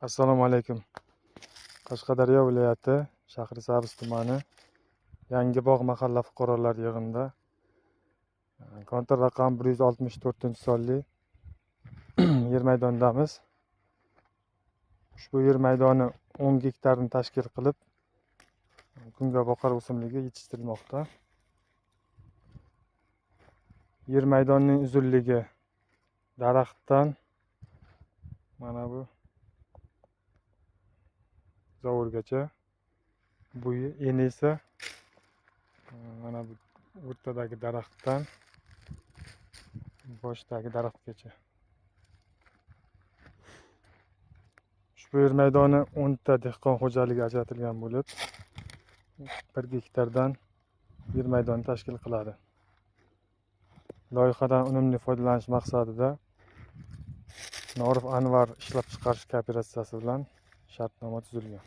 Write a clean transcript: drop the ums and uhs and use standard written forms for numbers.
Assalomu alaykum. Qashqadaryo viloyati Shahrisabz tumani Yangibog' mahalla fuqarolar yig'inida kontor raqam 164-sonli yer maydonidamiz. Ushbu yer maydoni 10 gektarni tashkil qilib, kungaboqar o'simligi yetishtirilmoqda. Yer maydonining uzunligi daraxtdan mana bu zovurgacha, bo'yi eni esa mana bu o'rtadagi daraxtdan boshdagi daraxtgacha. Ushbu yer maydoni 10 ta dehqon xo'jaligi ajratilgan bo'lib, 1 gektardan yer maydoni tashkil qiladi. Loyihadan unumli foydalanish maqsadida Norif Anvar ishlab chiqarish kooperatsiyasi bilan shartnoma tuzilgan.